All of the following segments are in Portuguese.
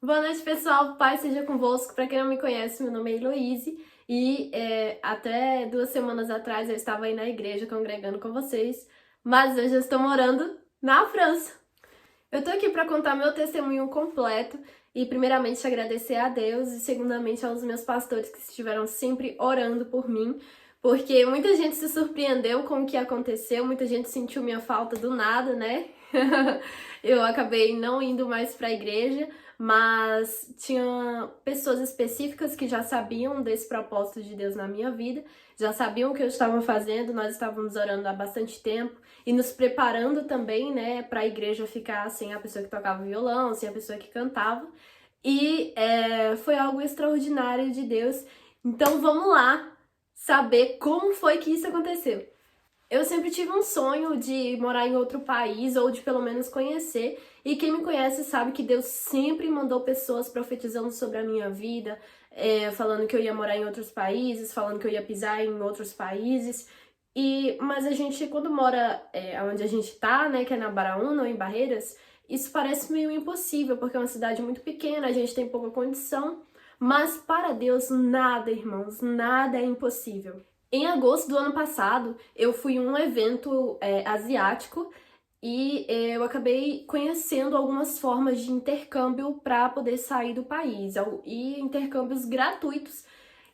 Boa noite, pessoal. Paz seja convosco. Para quem não me conhece, meu nome é Heloise e até 2 semanas atrás eu estava aí na igreja congregando com vocês, mas hoje eu estou morando na França. Eu tô aqui para contar meu testemunho completo e primeiramente agradecer a Deus e segundamente aos meus pastores que estiveram sempre orando por mim, porque muita gente se surpreendeu com o que aconteceu, muita gente sentiu minha falta do nada, né? Eu acabei não indo mais para a igreja, mas tinha pessoas específicas que já sabiam desse propósito de Deus na minha vida, já sabiam o que eu estava fazendo, nós estávamos orando há bastante tempo e nos preparando também, né, para a igreja ficar sem a pessoa que tocava violão, sem a pessoa que cantava. E foi algo extraordinário de Deus. Então vamos lá saber como foi que isso aconteceu. Eu sempre tive um sonho de morar em outro país ou de pelo menos conhecer. E quem me conhece sabe que Deus sempre mandou pessoas profetizando sobre a minha vida, falando que eu ia morar em outros países, falando que eu ia pisar em outros países. Mas a gente, quando mora onde a gente tá, né, que é na Baraúna ou em Barreiras, isso parece meio impossível, porque é uma cidade muito pequena, a gente tem pouca condição. Mas para Deus, nada, irmãos, nada é impossível. Em agosto do ano passado, eu fui em um evento asiático e eu acabei conhecendo algumas formas de intercâmbio para poder sair do país e intercâmbios gratuitos.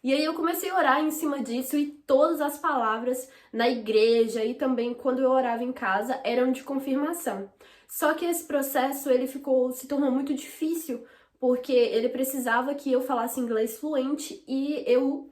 E aí eu comecei a orar em cima disso e todas as palavras na igreja e também quando eu orava em casa eram de confirmação. Só que esse processo ele se tornou muito difícil porque ele precisava que eu falasse inglês fluente e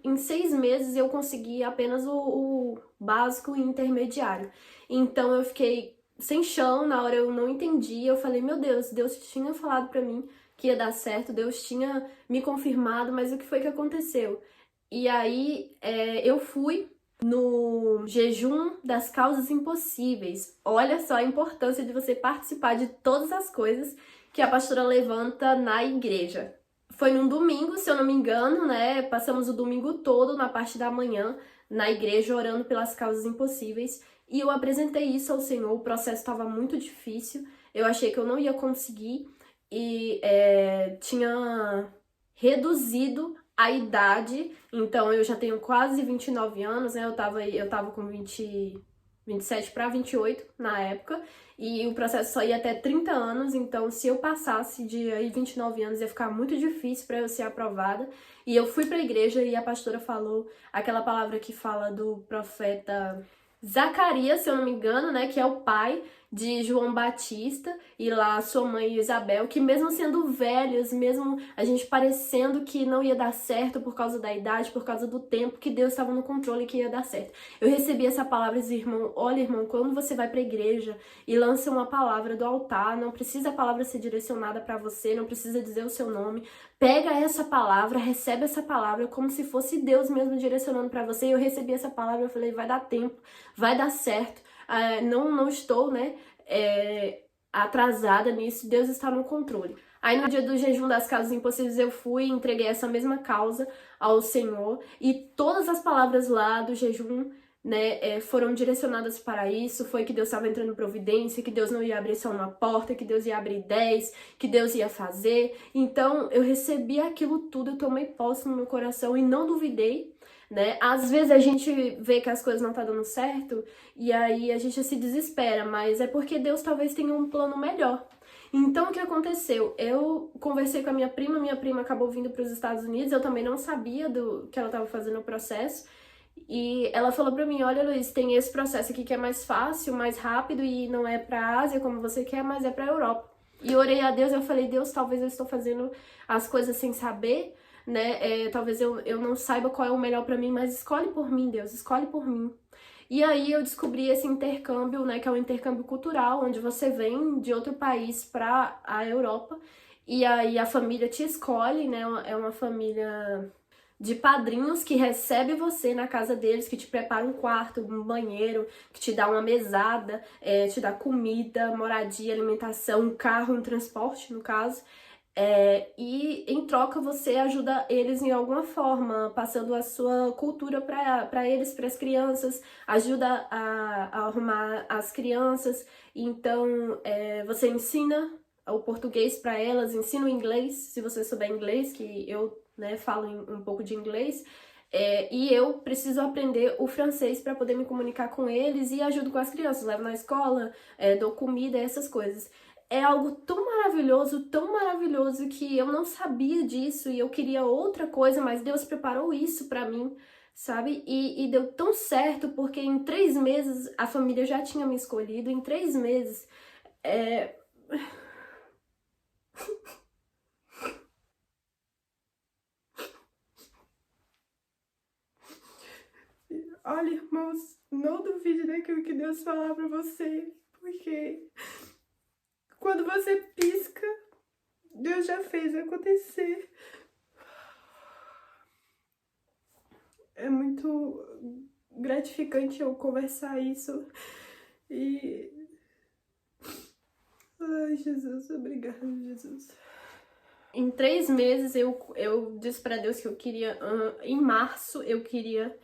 em 6 meses, eu consegui apenas o básico e intermediário. Então eu fiquei sem chão, na hora eu não entendi, eu falei, meu Deus, Deus tinha falado pra mim que ia dar certo, Deus tinha me confirmado, mas o que foi que aconteceu? E aí eu fui no jejum das causas impossíveis. Olha só a importância de você participar de todas as coisas que a pastora levanta na igreja. Foi num domingo, se eu não me engano, né? Passamos o domingo todo na parte da manhã na igreja orando pelas causas impossíveis e eu apresentei isso ao Senhor. O processo estava muito difícil, eu achei que eu não ia conseguir e tinha reduzido a idade, então eu já tenho quase 29 anos, né? Eu tava com 27 para 28 na época, e o processo só ia até 30 anos, então se eu passasse de aí 29 anos ia ficar muito difícil para eu ser aprovada. E eu fui para a igreja e a pastora falou aquela palavra que fala do profeta Zacarias, se eu não me engano, né, que é o pai de João Batista, e lá sua mãe Isabel, que mesmo sendo velhos, mesmo a gente parecendo que não ia dar certo por causa da idade, por causa do tempo, que Deus estava no controle e que ia dar certo. Eu recebi essa palavra e disse, irmão, olha irmão, quando você vai pra igreja e lança uma palavra do altar, não precisa a palavra ser direcionada para você, não precisa dizer o seu nome, pega essa palavra, recebe essa palavra como se fosse Deus mesmo direcionando para você. E eu recebi essa palavra, eu falei, vai dar tempo, vai dar certo. Não estou, né, atrasada nisso, Deus está no controle. Aí no dia do jejum das causas impossíveis eu fui e entreguei essa mesma causa ao Senhor e todas as palavras lá do jejum, né, foram direcionadas para isso. Foi que Deus estava entrando em providência, que Deus não ia abrir só uma porta, que Deus ia abrir 10, que Deus ia fazer. Então eu recebi aquilo tudo, eu tomei posse no meu coração e não duvidei, né? Às vezes a gente vê que as coisas não tá dando certo e aí a gente se desespera, mas é porque Deus talvez tenha um plano melhor. Então o que aconteceu? Eu conversei com a minha prima acabou vindo para os Estados Unidos, eu também não sabia do que ela estava fazendo o processo. E ela falou pra mim, olha Luiz, tem esse processo aqui que é mais fácil, mais rápido e não é pra Ásia como você quer, mas é pra Europa. E eu orei a Deus, eu falei, Deus, talvez eu estou fazendo as coisas sem saber, né? Talvez eu não saiba qual é o melhor pra mim, mas escolhe por mim, Deus, escolhe por mim. E aí eu descobri esse intercâmbio, né, que é um intercâmbio cultural, onde você vem de outro país pra a Europa, e aí a família te escolhe, né? É uma família de padrinhos que recebe você na casa deles, que te prepara um quarto, um banheiro, que te dá uma mesada, te dá comida, moradia, alimentação, um carro, um transporte, no caso. E em troca você ajuda eles em alguma forma, passando a sua cultura para eles, para as crianças, ajuda a arrumar as crianças. Então você ensina o português para elas, ensino o inglês, se você souber inglês, que eu, né, falo um pouco de inglês. E eu preciso aprender o francês para poder me comunicar com eles e ajudo com as crianças, levo na escola, dou comida, essas coisas. É algo tão maravilhoso que eu não sabia disso e eu queria outra coisa, mas Deus preparou isso para mim, sabe? E deu tão certo porque em 3 meses a família já tinha me escolhido, em 3 meses. Olha, irmãos, não duvide daquilo que Deus falar pra você, porque quando você pisca, Deus já fez acontecer. É muito gratificante eu conversar isso e... Ai, Jesus, obrigada, Jesus. Em 3 meses eu disse pra Deus que eu queria, em março eu queria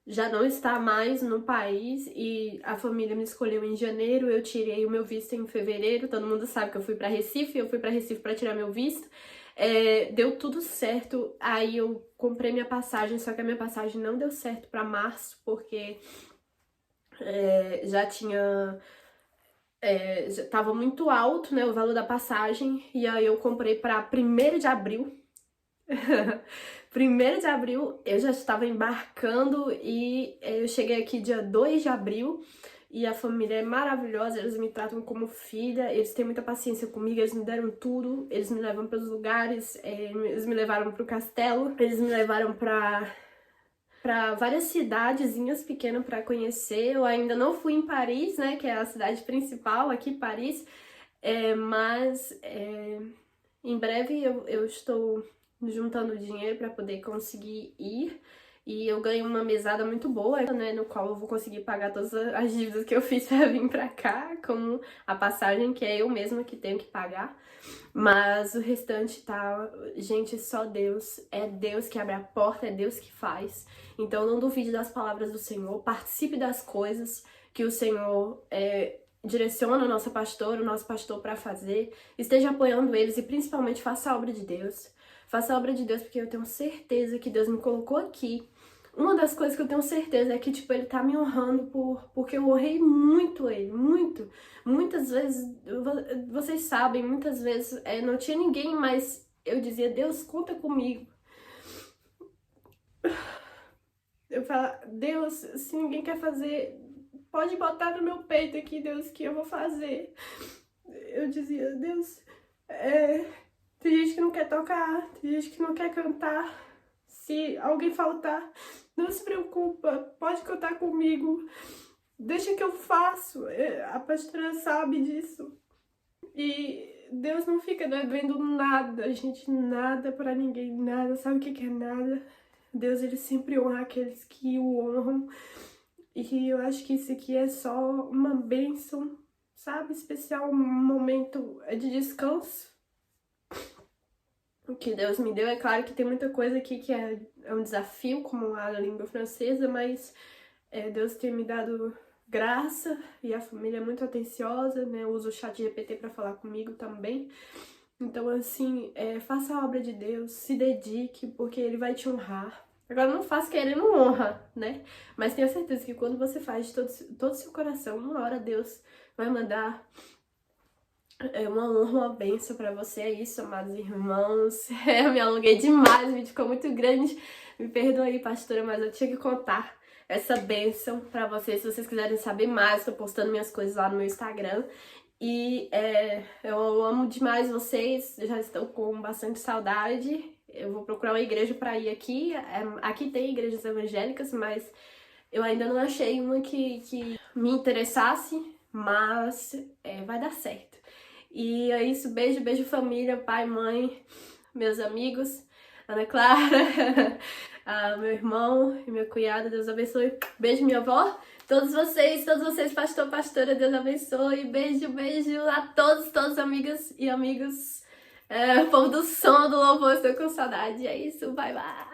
já não estar mais no país e a família me escolheu em janeiro, eu tirei o meu visto em fevereiro, todo mundo sabe que eu fui pra Recife pra tirar meu visto. Deu tudo certo, aí eu comprei minha passagem, só que a minha passagem não deu certo pra março, porque já tinha... já tava muito alto, né, o valor da passagem, e aí eu comprei pra 1º de abril. 1º de abril eu já estava embarcando e eu cheguei aqui dia 2 de abril e a família é maravilhosa, eles me tratam como filha, eles têm muita paciência comigo, eles me deram tudo, eles me levam pelos lugares, eles me levaram pro castelo, eles me levaram pra várias cidadezinhas pequenas pra conhecer. Eu ainda não fui em Paris, né, que é a cidade principal aqui, Paris, mas em breve eu estou juntando dinheiro para poder conseguir ir e eu ganhei uma mesada muito boa, né, no qual eu vou conseguir pagar todas as dívidas que eu fiz para vir para cá, como a passagem que é eu mesma que tenho que pagar, mas o restante tá, gente, só Deus, é Deus que abre a porta, é Deus que faz, então não duvide das palavras do Senhor, participe das coisas que o Senhor direciona o nosso pastor para fazer, esteja apoiando eles e principalmente faça a obra de Deus. Faça a obra de Deus porque eu tenho certeza que Deus me colocou aqui. Uma das coisas que eu tenho certeza é que, tipo, Ele tá me honrando porque eu honrei muito Ele, muito. Muitas vezes, vocês sabem, muitas vezes não tinha ninguém, mas eu dizia, Deus, conta comigo. Eu falo, Deus, se ninguém quer fazer, pode botar no meu peito aqui, Deus, que eu vou fazer. Eu dizia, Deus, tem gente que não quer tocar, tem gente que não quer cantar. Se alguém faltar, não se preocupa, pode contar comigo. Deixa que eu faço. A pastora sabe disso. E Deus não fica devendo nada, gente, nada pra ninguém, nada. Sabe o que é nada? Deus, Ele sempre honra aqueles que o honram. E eu acho que isso aqui é só uma bênção, sabe? Especial, um momento de descanso que Deus me deu. É claro que tem muita coisa aqui que é um desafio, como a língua francesa, mas Deus tem me dado graça e a família é muito atenciosa, né? Eu uso o chat GPT para falar comigo também. Então, assim, faça a obra de Deus, se dedique, porque Ele vai te honrar. Agora, não faça querendo honra, né? Mas tenha certeza que quando você faz de todo o seu coração, uma hora Deus vai mandar uma honra, uma bênção pra você. É isso, amados irmãos. Eu me alonguei demais, o vídeo ficou muito grande. Me perdoe aí, pastora, mas eu tinha que contar essa bênção pra vocês. Se vocês quiserem saber mais, tô postando minhas coisas lá no meu Instagram. E eu amo demais vocês, já estou com bastante saudade. Eu vou procurar uma igreja pra ir aqui. Aqui tem igrejas evangélicas, mas eu ainda não achei uma que me interessasse, mas vai dar certo. E é isso, beijo, beijo família, pai, mãe, meus amigos, Ana Clara, meu irmão e minha cunhada, Deus abençoe. Beijo, minha avó, todos vocês, pastor, pastora, Deus abençoe. Beijo, beijo a todos, amigas e amigos. Povo do som, do louvor, estou com saudade. É isso, bye, bye.